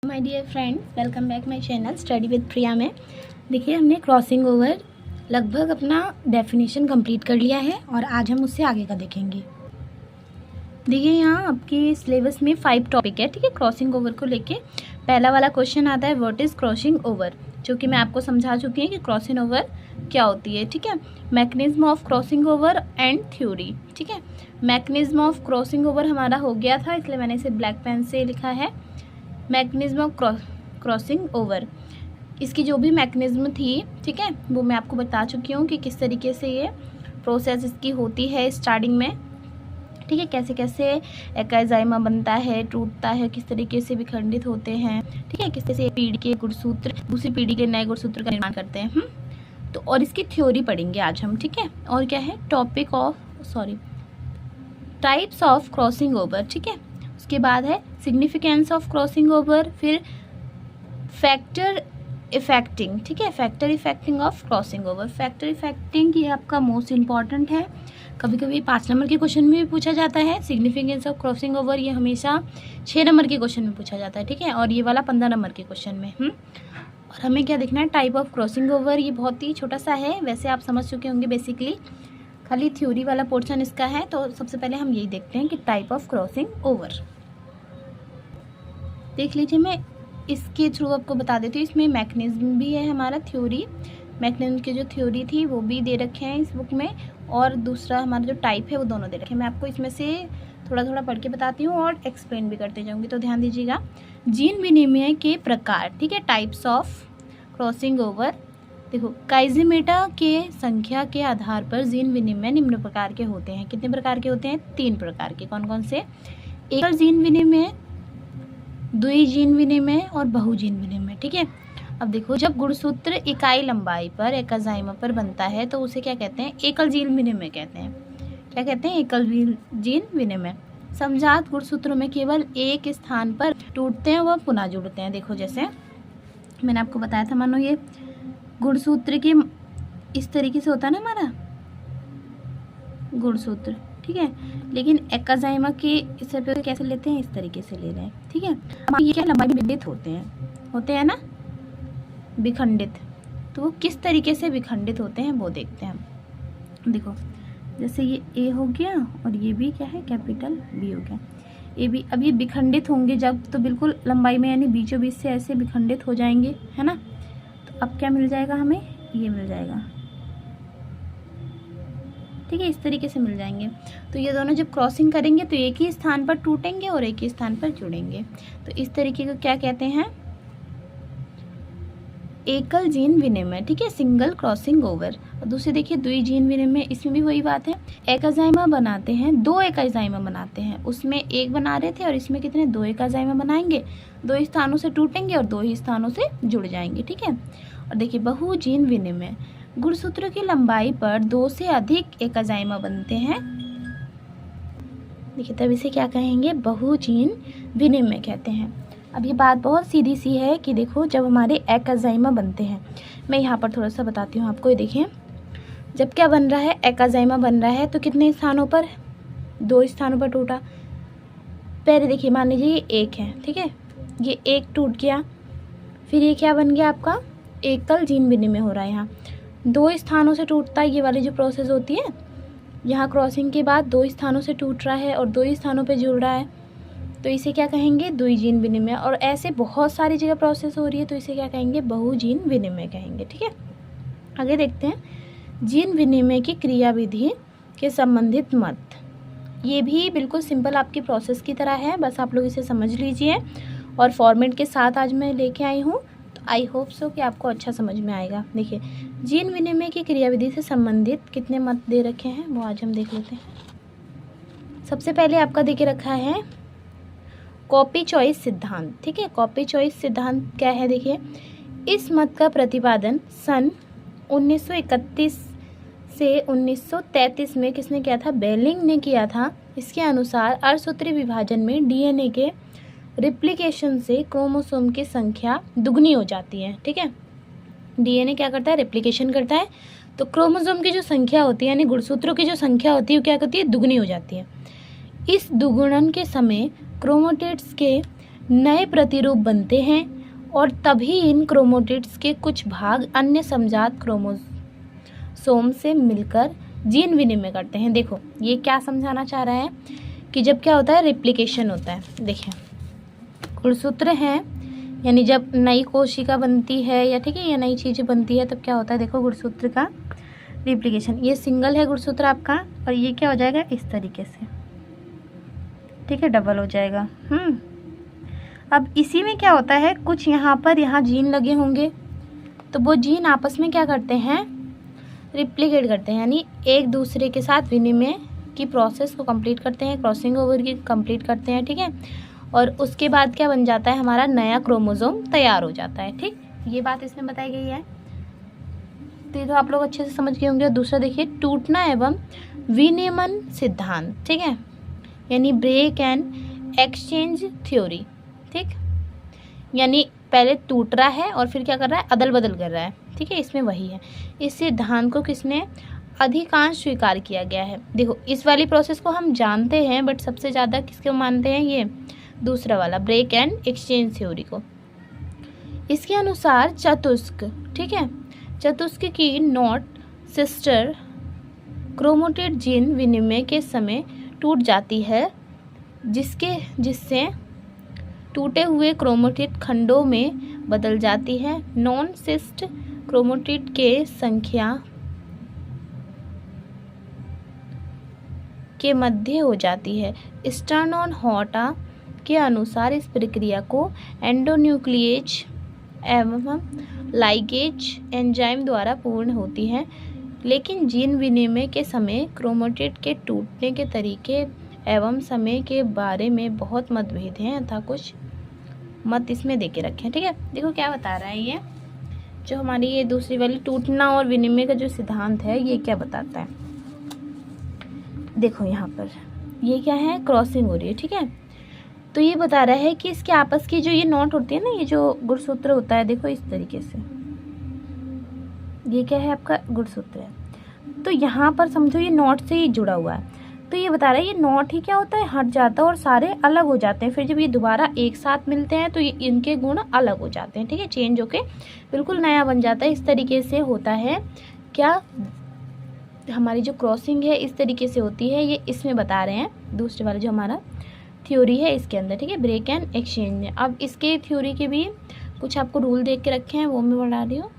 My dear friends, welcome back my channel study with Priya में। देखिए, हमने क्रॉसिंग ओवर लगभग अपना डेफिनेशन कंप्लीट कर लिया है और आज हम उससे आगे का देखेंगे। देखिए, यहाँ आपके सिलेबस में 5 टॉपिक है, ठीक है। क्रॉसिंग ओवर को लेके पहला वाला क्वेश्चन आता है, व्हाट इज़ क्रॉसिंग ओवर, जो कि मैं आपको समझा चुकी हूँ कि क्रॉसिंग ओवर क्या होती है, ठीक है। Mechanism of crossing over and theory, ठीक है। मैकेनिज्म ऑफ क्रॉसिंग ओवर हमारा हो गया था, इसलिए मैंने इसे ब्लैक पेन से लिखा है। मैकेनिज्म ऑफ क्रॉसिंग ओवर, इसकी जो भी मैकेनिज्म थी, ठीक है, वो मैं आपको बता चुकी हूँ कि किस तरीके से ये प्रोसेस इसकी होती है स्टार्टिंग में, ठीक है। कैसे कैसे एकाइजाइमा बनता है, टूटता है, किस तरीके से विखंडित होते हैं, ठीक है। किस तरह से पीढ़ी के गुणसूत्र दूसरी पीढ़ी के नए गुणसूत्र का निर्माण करते हैं। तो और इसकी थ्योरी पढ़ेंगे आज हम, ठीक है। और क्या है, टाइप्स ऑफ क्रॉसिंग ओवर, ठीक है। उसके बाद है सिग्निफिकेंस ऑफ क्रॉसिंग ओवर, फिर फैक्टर इफेक्टिंग, ठीक है। Factor affecting of crossing over, factor affecting ये आपका मोस्ट इंपॉर्टेंट है, कभी कभी 5 नंबर के क्वेश्चन में भी पूछा जाता है। सिग्निफिकेंस ऑफ क्रॉसिंग ओवर ये हमेशा 6 नंबर के क्वेश्चन में पूछा जाता है, ठीक है। और ये वाला 15 नंबर के क्वेश्चन में। और हमें क्या देखना है, टाइप ऑफ क्रॉसिंग ओवर, ये बहुत ही छोटा सा है, वैसे आप समझ चुके होंगे बेसिकली, खाली थ्योरी वाला पोर्शन इसका है। तो सबसे पहले हम यही देखते हैं कि टाइप ऑफ क्रॉसिंग ओवर देख लीजिए। मैं इसके थ्रू आपको बता देती हूँ, इसमें मैकेनिज्म भी है हमारा, थ्योरी, मैकेनिज्म की जो थ्योरी थी वो भी दे रखे हैं इस बुक में, और दूसरा हमारा जो टाइप है वो दोनों दे रखे हैं। मैं आपको इसमें से थोड़ा थोड़ा पढ़ के बताती हूँ और एक्सप्लेन भी करते जाऊँगी, तो ध्यान दीजिएगा। जीन विनिमय के प्रकार, ठीक है, टाइप्स ऑफ क्रॉसिंग ओवर। देखो, काइजिमेटा के संख्या के आधार पर जीन विनिमय निम्न प्रकार के होते हैं। कितने प्रकार के होते हैं? 3 प्रकार के। कौन कौन से? एकल जीन विनिमय, द्विजीन विनिमय और बहुजीन विनिमय, ठीक है। अब देखो, जब गुणसूत्र इकाई लंबाई पर एकाजाइमा पर बनता है तो उसे क्या कहते हैं? एकल जीन विनिमय कहते हैं। क्या कहते हैं? एकल जीन विनिमय। समजात गुणसूत्रों में केवल एक स्थान पर टूटते हैं व पुनः जुड़ते हैं। देखो, जैसे मैंने आपको बताया था, मानो ये गुणसूत्र के इस तरीके से होता है ना हमारा गुणसूत्र, ठीक है, लेकिन एकाजाइमा के इस पे कैसे लेते हैं? इस तरीके से ले रहे हैं, ठीक है। अब ये क्या लंबाई में विखंडित होते हैं ना, विखंडित। तो वो किस तरीके से विखंडित होते हैं वो देखते हैं हम। देखो, जैसे ये ए हो गया और ये भी क्या है, कैपिटल बी हो गया, ए बी। अब ये विखंडित होंगे जब, तो बिल्कुल लंबाई में यानी बीचों बीच से ऐसे विखंडित हो जाएंगे, है ना। तो अब क्या मिल जाएगा हमें? ये मिल जाएगा, ठीक है, इस तरीके से मिल जाएंगे। तो ये दोनों जब क्रॉसिंग करेंगे तो एक ही स्थान पर टूटेंगे और एक ही स्थान पर जुड़ेंगे। तो इस तरीके को क्या कहते हैं? एकल जीन विनिमय, ठीक है, सिंगल क्रॉसिंग ओवर। और दूसरे देखिए, द्विजीन विनिमय, इसमें भी वही बात है। एकाजाइमा बनाते हैं, 2 एकाजाइमा बनाते हैं, उसमें एक बना रहे थे और इसमें कितने? 2 एकाजाइमा बनाएंगे, 2 स्थानों से टूटेंगे और 2 ही स्थानों से जुड़ जाएंगे, ठीक है। और देखिए, बहुजीन विनिमय, गुणसूत्रों की लंबाई पर 2 से अधिक एकाजाइमा बनते हैं, देखिए, तब इसे क्या कहेंगे? बहुजीन विनिमय कहते हैं। अब ये बात बहुत सीधी सी है कि देखो, जब हमारे एकाजाइमा बनते हैं, मैं यहाँ पर थोड़ा सा बताती हूँ आपको। ये देखिए, जब क्या बन रहा है, एकाजाइमा बन रहा है, तो कितने स्थानों पर? 2 स्थानों पर टूटा। पहले देखिए, मान लीजिए ये एक है, ठीक है, ये एक टूट गया, फिर ये क्या बन गया आपका? एकल जीन विनिमय हो रहा है। यहाँ 2 स्थानों से टूटता है, ये वाली जो प्रोसेस होती है, यहाँ क्रॉसिंग के बाद 2 स्थानों से टूट रहा है और 2 ही स्थानों पे जुड़ रहा है, तो इसे क्या कहेंगे? द्विजीन विनिमय। और ऐसे बहुत सारी जगह प्रोसेस हो रही है, तो इसे क्या कहेंगे? बहुजीन विनिमय कहेंगे, ठीक है। आगे देखते हैं, जीन विनिमय की क्रियाविधि के संबंधित मत। ये भी बिल्कुल सिंपल आपकी प्रोसेस की तरह है, बस आप लोग इसे समझ लीजिए। और फॉर्मेट के साथ आज मैं लेके आई हूँ, तो आई होप सो कि आपको अच्छा समझ में आएगा। देखिए, जीन विनिमय की क्रियाविधि से संबंधित कितने मत दे रखे हैं वो आज हम देख लेते हैं। सबसे पहले आपका दे के रखा है कॉपी चॉइस सिद्धांत, ठीक है। कॉपी चॉइस सिद्धांत क्या है? देखिए, इस मत का प्रतिपादन सन 1931 से 1933 में किसने किया था? बेलिंग ने किया था। इसके अनुसार अर्धसूत्रीय विभाजन में डीएनए के रिप्लिकेशन से क्रोमोसोम की संख्या दुगनी हो जाती है, ठीक है। डीएनए क्या करता है? रिप्लिकेशन करता है, तो क्रोमोसोम की जो संख्या होती है, यानी गुणसूत्रों की जो संख्या होती है, वो क्या होती है? दुगनी हो जाती है। इस दुगुणन के समय क्रोमेटिड्स के नए प्रतिरूप बनते हैं और तभी इन क्रोमोटिड्स के कुछ भाग अन्य समजात क्रोमोसोम से मिलकर जीन विनिमय करते हैं। देखो ये क्या समझाना चाह रहा है कि जब क्या होता है, रेप्लिकेशन होता है। देखिए गुणसूत्र हैं, यानी जब नई कोशिका बनती है या ठीक है या नई चीज़ बनती है तब क्या होता है, देखो गुणसूत्र का रिप्लिकेशन। ये सिंगल है गुणसूत्र आपका और ये क्या हो जाएगा इस तरीके से, ठीक है, डबल हो जाएगा। अब इसी में क्या होता है, कुछ यहाँ पर यहाँ जीन लगे होंगे तो वो जीन आपस में क्या करते हैं, रिप्लिकेट करते हैं, यानी एक दूसरे के साथ विनिमय की प्रोसेस को कंप्लीट करते हैं, क्रॉसिंग ओवर की कंप्लीट करते हैं, ठीक है। और उसके बाद क्या बन जाता है, हमारा नया क्रोमोसोम तैयार हो जाता है। ठीक, ये बात इसमें बताई गई है, तो ये तो आप लोग अच्छे से समझ गए होंगे। दूसरा देखिए, टूटना एवं विनिमय सिद्धांत, ठीक है, यानी ब्रेक एंड एक्सचेंज थ्योरी। ठीक, यानी पहले टूट रहा है और फिर क्या कर रहा है, अदल बदल कर रहा है। ठीक है, इसमें वही है। इस सिद्धांत को किसने अधिकांश स्वीकार किया गया है। देखो इस वाली प्रोसेस को हम जानते हैं, बट सबसे ज़्यादा किसको मानते हैं, ये दूसरा वाला ब्रेक एंड एक्सचेंज थ्योरी को। इसके अनुसार चतुस्क, ठीक है, चतुस्क की नॉट सिस्टर क्रोमोटिड जीन विनिमय के समय टूट जाती है, जिससे टूटे हुए क्रोमोटिड खंडों में बदल जाती है। नॉन सिस्ट क्रोमोटिड के संख्या के मध्य हो जाती है। स्टर्नोन-हॉटा के अनुसार इस प्रक्रिया को एंडोन्यूक्लिएज एवं लाइगेज एंजाइम द्वारा पूर्ण होती है, लेकिन जीन विनिमय के समय क्रोमोटिड के टूटने के तरीके एवं समय के बारे में बहुत मतभेद हैं तथा कुछ मत इसमें देके रखे हैं। ठीक है, देखो क्या बता रहा है ये जो हमारी ये दूसरी वाली टूटना और विनिमय का जो सिद्धांत है, ये क्या बताता है। देखो यहाँ पर ये क्या है, क्रॉसिंग हो रही है। ठीक है, तो ये बता रहा है कि इसके आपस की जो ये नॉट होती है ना, ये जो गुणसूत्र होता है, देखो इस तरीके से, ये क्या है आपका गुणसूत्र है। तो यहाँ पर समझो ये नॉट से ही जुड़ा हुआ है, तो ये बता रहा है ये नॉट ही क्या होता है, हट जाता है और सारे अलग हो जाते हैं। फिर जब ये दोबारा एक साथ मिलते हैं तो ये इनके गुण अलग हो जाते हैं। ठीक है, चेंज होके बिल्कुल नया बन जाता है। इस तरीके से होता है क्या, हमारी जो क्रॉसिंग है इस तरीके से होती है, ये इसमें बता रहे हैं दूसरे वाला जो हमारा थ्योरी है इसके अंदर। ठीक है, ब्रेक एंड एक्सचेंज में। अब इसके थ्योरी के भी कुछ आपको रूल देख के रखे हैं, वो मैं बता रही हूँ।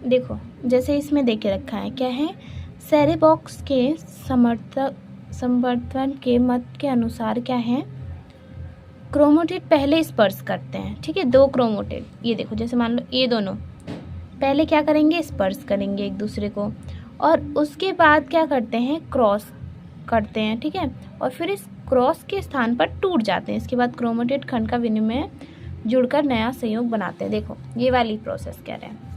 देखो जैसे इसमें देख के रखा है, क्या है, सेरेबॉक्स के समर्थन के मत के अनुसार क्या है, क्रोमोटिड पहले स्पर्श करते हैं। ठीक है, दो क्रोमोटिड, ये देखो जैसे मान लो ये दोनों पहले क्या करेंगे, स्पर्श करेंगे एक दूसरे को, और उसके बाद क्या करते हैं, क्रॉस करते हैं। ठीक है, और फिर इस क्रॉस के स्थान पर टूट जाते हैं। इसके बाद क्रोमोटिड खंड का विनिमय जुड़कर नया संयोग बनाते हैं। देखो ये वाली प्रोसेस कह रहे हैं,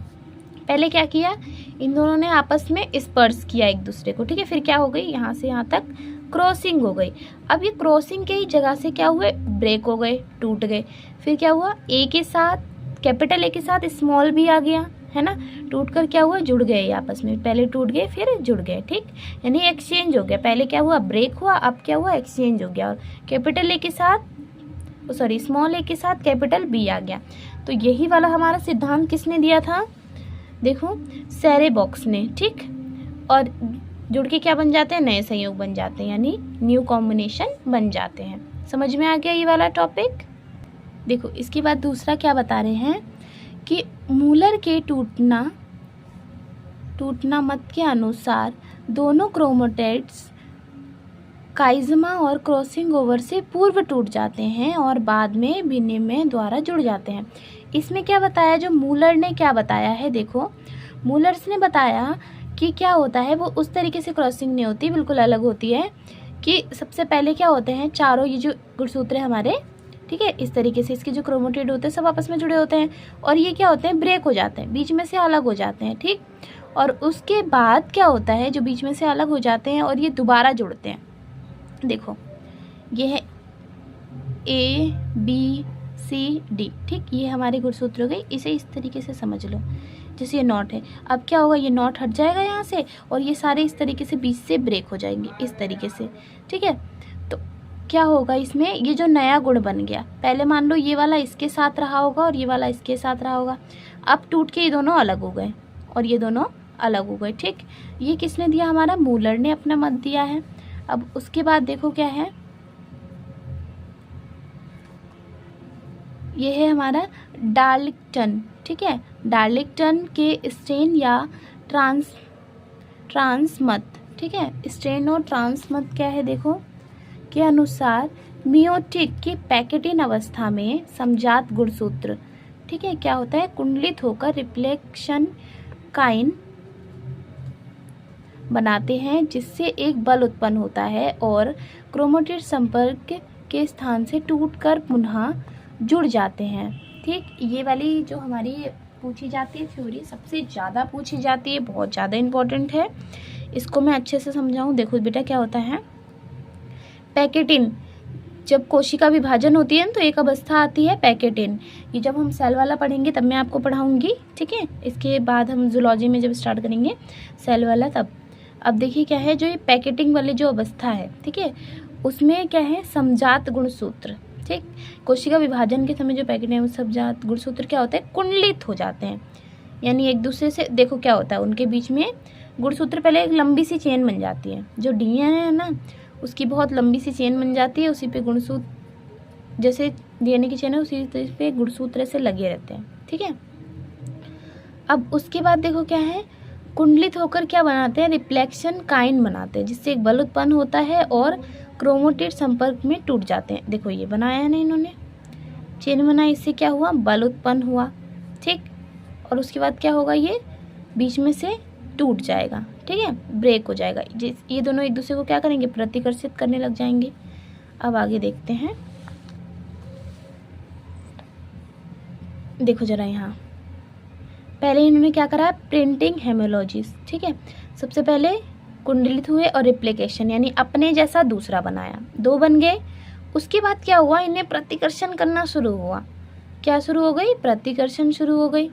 पहले क्या किया, इन दोनों ने आपस में स्पर्श किया एक दूसरे को। ठीक है, फिर क्या हो गई, यहाँ से यहाँ तक क्रॉसिंग हो गई। अब ये क्रॉसिंग के ही जगह से क्या हुए, ब्रेक हो गए, टूट गए। फिर क्या हुआ, ए के साथ, कैपिटल ए के साथ स्मॉल भी आ गया, है ना, टूट कर क्या हुआ, जुड़ गए आपस में। पहले टूट गए फिर जुड़ गए। ठीक, यानी एक्सचेंज हो गया। पहले क्या हुआ, ब्रेक हुआ, अब क्या हुआ, एक्सचेंज हो गया। और कैपिटल ए के साथ, सॉरी स्मॉल ए के साथ कैपिटल बी आ गया। तो यही वाला हमारा सिद्धांत किसने दिया था, देखो सेरेबॉक्स ने। ठीक, और जुड़ के क्या बन जाते हैं, नए संयोग बन जाते हैं, यानी न्यू कॉम्बिनेशन बन जाते हैं। समझ में आ गया ये वाला टॉपिक। देखो इसके बाद दूसरा क्या बता रहे हैं कि मूलर के टूटना मत के अनुसार दोनों क्रोमोटिड्स काइज़मा और क्रॉसिंग ओवर से पूर्व टूट जाते हैं और बाद में विनिमय द्वारा जुड़ जाते हैं। इसमें क्या बताया, जो मूलर ने क्या बताया है, देखो मूलर्स ने बताया कि क्या होता है, वो उस तरीके से क्रॉसिंग नहीं होती, बिल्कुल अलग होती है। कि सबसे पहले क्या होते हैं, चारों ये जो गुणसूत्र है हमारे, ठीक है, इस तरीके से इसके जो क्रोमोटिड होते हैं सब आपस में जुड़े होते हैं, और ये क्या होते हैं, ब्रेक हो जाते हैं, बीच में से अलग हो जाते हैं। ठीक, और उसके बाद क्या होता है, जो बीच में से अलग हो जाते हैं और ये दोबारा जुड़ते हैं। देखो ये है ए बी सी डी, ठीक, ये हमारे गुणसूत्र हो गए। इसे इस तरीके से समझ लो, जैसे ये नॉट है, अब क्या होगा, ये नॉट हट जाएगा यहाँ से और ये सारे इस तरीके से बीच से ब्रेक हो जाएंगे इस तरीके से। ठीक है, तो क्या होगा इसमें, ये जो नया गुण बन गया, पहले मान लो ये वाला इसके साथ रहा होगा और ये वाला इसके साथ रहा होगा, अब टूट के ये दोनों अलग हो गए और ये दोनों अलग हो गए। ठीक, ये किसने दिया, हमारा मूलर ने अपना मत दिया है। अब उसके बाद देखो क्या है, ये है हमारा डार्लिंगटन। ठीक है, डार्लिंगटन के स्ट्रेन या ट्रांसमत, ठीक है, स्ट्रेन और ट्रांसमत क्या है देखो, के अनुसार मियोटिक की पैकेटिन अवस्था में समजात गुणसूत्र, ठीक है, क्या होता है, कुंडलित होकर रिफ्लेक्शन काइन बनाते हैं, जिससे एक बल उत्पन्न होता है और क्रोमेटिड संपर्क के स्थान से टूटकर पुनः जुड़ जाते हैं। ठीक, ये वाली जो हमारी पूछी जाती है थ्योरी, सबसे ज़्यादा पूछी जाती है, बहुत ज़्यादा इम्पोर्टेंट है। इसको मैं अच्छे से समझाऊं, देखो बेटा क्या होता है, पैकेटिन, जब कोशिका विभाजन होती है तो एक अवस्था आती है पैकेटिन, ये जब हम सेल वाला पढ़ेंगे तब मैं आपको पढ़ाऊंगी। ठीक है, इसके बाद हम जूलॉजी में जब स्टार्ट करेंगे सेल वाला तब। अब देखिए क्या है, जो ये पैकेटिंग वाली जो अवस्था है, ठीक है, उसमें क्या है, समजात गुणसूत्र। ठीक, कोशिका विभाजन के समय जो पैकेट है वो समजात गुणसूत्र क्या होता है, कुंडलित हो जाते हैं, यानी एक दूसरे से, देखो क्या होता है, उनके बीच में गुणसूत्र, पहले एक लंबी सी चेन बन जाती है, जो डीएनए है ना उसकी बहुत लंबी सी चेन बन जाती है, उसी पे गुणसूत्र, जैसे डीएनए की चेन है उसी पे गुणसूत्र से लगे रहते हैं। ठीक है, अब उसके बाद देखो क्या है, कुंडलित होकर क्या बनाते हैं, रिफ्लेक्शन काइन बनाते हैं, जिससे एक बल उत्पन्न होता है और क्रोमेटिड संपर्क में टूट जाते हैं। देखो ये बनाया है ना इन्होंने, चेन बनाई, इससे क्या हुआ, बल उत्पन्न हुआ। ठीक, और उसके बाद क्या होगा, ये बीच में से टूट जाएगा, ठीक है, ब्रेक हो जाएगा, ये दोनों एक दूसरे को क्या करेंगे, प्रतिकर्षित करने लग जाएंगे। अब आगे देखते हैं, देखो जरा यहाँ पहले इन्होंने क्या करा, प्रिंटिंग हेमोलॉजिस। ठीक है, सबसे पहले कुंडलित हुए और रिप्लिकेशन, यानी अपने जैसा दूसरा बनाया, दो बन गए। उसके बाद क्या हुआ, इन्हें प्रतिकर्षण करना शुरू हुआ, क्या शुरू हो गई, प्रतिकर्षण शुरू हो गई।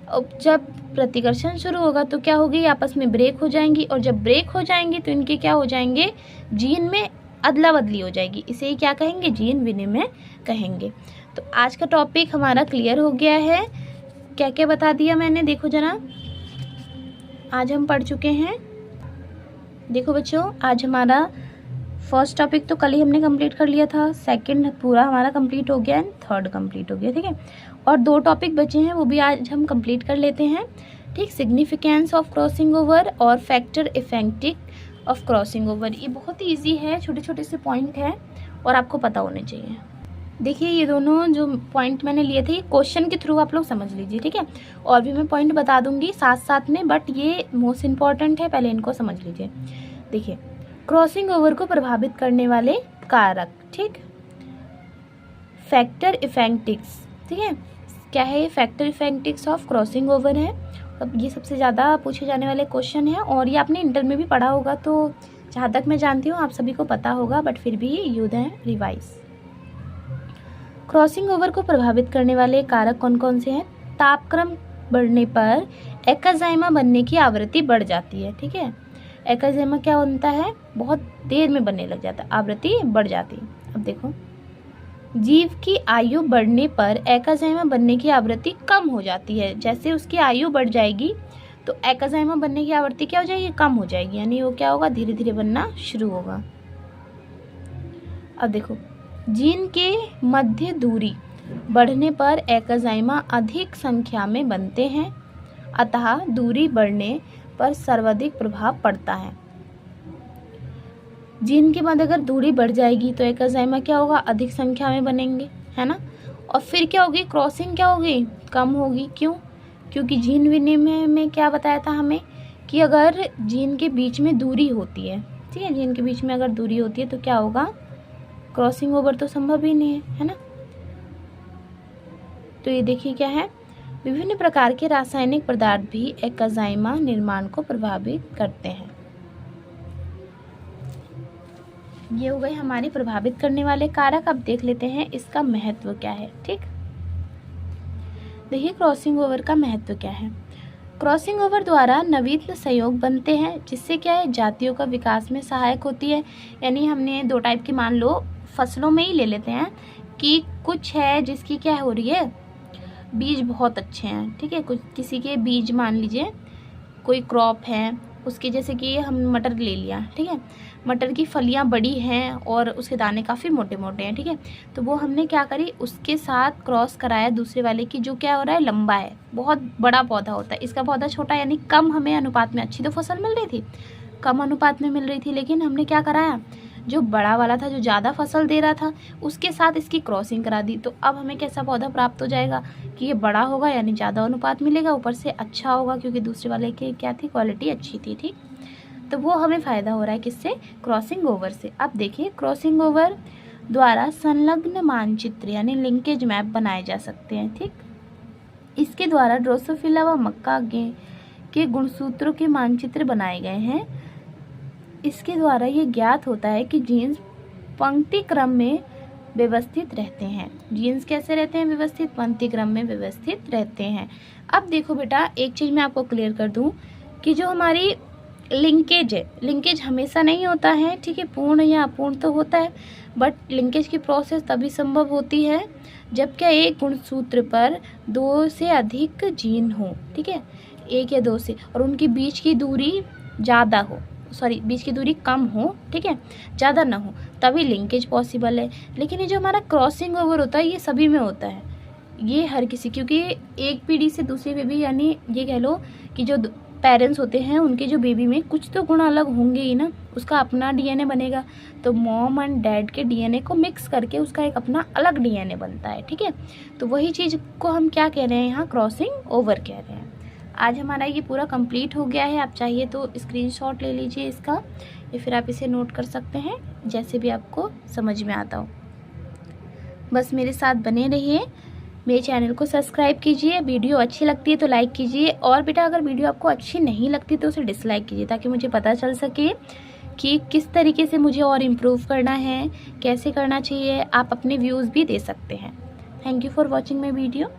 अब जब प्रतिकर्षण शुरू होगा तो क्या होगी, आपस में ब्रेक हो जाएंगी, और जब ब्रेक हो जाएंगी तो इनके क्या हो जाएंगे, जीन में अदला बदली हो जाएगी, इसे ही क्या कहेंगे, जीन विनिमय कहेंगे। तो आज का टॉपिक हमारा क्लियर हो गया है, क्या क्या बता दिया मैंने, देखो जरा, आज हम पढ़ चुके हैं। देखो बच्चों, आज हमारा फर्स्ट टॉपिक तो कल ही हमने कंप्लीट कर लिया था, सेकंड पूरा हमारा कंप्लीट हो गया एंड थर्ड कंप्लीट हो गया। ठीक है, और दो टॉपिक बचे हैं, वो भी आज हम कंप्लीट कर लेते हैं। ठीक, सिग्निफिकेंस ऑफ क्रॉसिंग ओवर और factor effective of crossing over, ये बहुत ही ईजी है, छोटे छोटे से पॉइंट है और आपको पता होने चाहिए। देखिए ये दोनों जो पॉइंट मैंने लिए थे, क्वेश्चन के थ्रू आप लोग समझ लीजिए। ठीक है, और भी मैं पॉइंट बता दूंगी साथ साथ में, बट ये मोस्ट इम्पॉर्टेंट है, पहले इनको समझ लीजिए। देखिए, क्रॉसिंग ओवर को प्रभावित करने वाले कारक, ठीक, फैक्टर इफेक्टिव्स। ठीक है, क्या है ये, factor effectives of crossing over है। अब ये सबसे ज़्यादा पूछे जाने वाले क्वेश्चन है, और ये आपने इंटर में भी पढ़ा होगा, तो जहाँ तक मैं जानती हूँ आप सभी को पता होगा, बट फिर भी यूज है रिवाइज। क्रॉसिंग ओवर को प्रभावित करने वाले कारक कौन कौन से हैं, तापक्रम बढ़ने पर एकाजाइमा बनने की आवृत्ति बढ़ जाती है। ठीक है, एकाजाइमा क्या बनता है, बहुत देर में बनने लग जाता है, आवृत्ति बढ़ जाती है। अब देखो, जीव की आयु बढ़ने पर एकाजाइमा बनने की आवृत्ति कम हो जाती है, जैसे उसकी आयु बढ़ जाएगी तो एकाजाइमा बनने की आवृत्ति क्या हो जाएगी, कम हो जाएगी, यानी वो क्या होगा, धीरे धीरे बनना शुरू होगा। अब देखो, जीन के मध्य दूरी बढ़ने पर एकाजाइमा अधिक संख्या में बनते हैं, अतः दूरी बढ़ने पर सर्वाधिक प्रभाव पड़ता है। जीन के मध्य अगर दूरी बढ़ जाएगी तो एकाजाइमा क्या होगा, अधिक संख्या में बनेंगे, है ना, और फिर क्या होगी, क्रॉसिंग क्या होगी, कम होगी। क्यों, क्योंकि जीन विनिमय में क्या बताया था हमें कि अगर जीन के बीच में दूरी होती है, ठीक है, जीन के बीच में अगर दूरी होती है तो क्या होगा, क्रॉसिंग ओवर तो संभव ही नहीं है ना। तो ये देखिए क्या है, विभिन्न प्रकार के रासायनिक पदार्थ भी एकाजाइमा निर्माण को प्रभावित करते हैं। ये हो गए हमारे प्रभावित करने वाले कारक। अब देख लेते हैं इसका महत्व क्या है। ठीक, देखिए क्रॉसिंग ओवर का महत्व क्या है। क्रॉसिंग ओवर द्वारा नवीन सहयोग बनते हैं, जिससे क्या है, जातियों का विकास में सहायक होती है। यानी हमने दो टाइप की, मान लो फसलों में ही ले लेते हैं कि कुछ है जिसकी क्या हो रही है, बीज बहुत अच्छे हैं, ठीक है। कुछ किसी के बीज, मान लीजिए कोई क्रॉप है उसके, जैसे कि हम मटर ले लिया, ठीक है, मटर की फलियां बड़ी हैं और उसके दाने काफ़ी मोटे मोटे हैं, ठीक है। तो वो हमने क्या करी, उसके साथ क्रॉस कराया दूसरे वाले की, जो क्या हो रहा है, लंबा है, बहुत बड़ा पौधा होता है, इसका पौधा छोटा, यानी कम हमें अनुपात में अच्छी तो फसल मिल रही थी, कम अनुपात में मिल रही थी, लेकिन हमने क्या कराया, जो बड़ा वाला था, जो ज़्यादा फसल दे रहा था, उसके साथ इसकी क्रॉसिंग करा दी। तो अब हमें कैसा पौधा प्राप्त हो जाएगा कि ये बड़ा होगा, यानी ज़्यादा अनुपात मिलेगा, ऊपर से अच्छा होगा, क्योंकि दूसरे वाले की क्या थी, क्वालिटी अच्छी थी, ठीक। तो वो हमें फ़ायदा हो रहा है किससे, क्रॉसिंग ओवर से। अब देखिए, क्रॉसिंग ओवर द्वारा संलग्न मानचित्र यानी लिंकेज मैप बनाए जा सकते हैं, ठीक। इसके द्वारा ड्रोसोफिला व मक्का के गुणसूत्रों के मानचित्र बनाए गए हैं। इसके द्वारा ये ज्ञात होता है कि जीन्स पंक्ति क्रम में व्यवस्थित रहते हैं। जीन्स कैसे रहते हैं, व्यवस्थित, पंक्ति क्रम में व्यवस्थित रहते हैं। अब देखो बेटा, एक चीज़ मैं आपको क्लियर कर दूं कि जो हमारी लिंकेज है, लिंकेज हमेशा नहीं होता है, ठीक है, पूर्ण या अपूर्ण तो होता है, बट लिंकेज की प्रोसेस तभी संभव होती है जब क्या एक गुणसूत्र पर 2 से अधिक जीन हो, ठीक है, 1 या 2 से, और उनके बीच की दूरी ज़्यादा हो, बीच की दूरी कम हो, ठीक है, ज़्यादा ना हो, तभी लिंकेज पॉसिबल है। लेकिन ये जो हमारा क्रॉसिंग ओवर होता है, ये सभी में होता है, ये हर किसी, क्योंकि एक पीढ़ी से दूसरी पीढ़ी, यानी ये कह लो कि जो पेरेंट्स होते हैं उनके जो बेबी में कुछ तो गुण अलग होंगे ही ना, उसका अपना डीएनए बनेगा, तो मॉम एंड डैड के डीएनए को मिक्स करके उसका एक अपना अलग डीएनए बनता है, ठीक है। तो वही चीज़ को हम क्या कह रहे हैं यहाँ, क्रॉसिंग ओवर कह रहे हैं। आज हमारा ये पूरा कंप्लीट हो गया है। आप चाहिए तो स्क्रीनशॉट ले लीजिए इसका, या फिर आप इसे नोट कर सकते हैं, जैसे भी आपको समझ में आता हो। बस मेरे साथ बने रहिए, मेरे चैनल को सब्सक्राइब कीजिए, वीडियो अच्छी लगती है तो लाइक कीजिए, और बेटा अगर वीडियो आपको अच्छी नहीं लगती तो उसे डिसलाइक कीजिए, ताकि मुझे पता चल सके कि किस तरीके से मुझे और इम्प्रूव करना है, कैसे करना चाहिए। आप अपने व्यूज़ भी दे सकते हैं। Thank you for watching my video.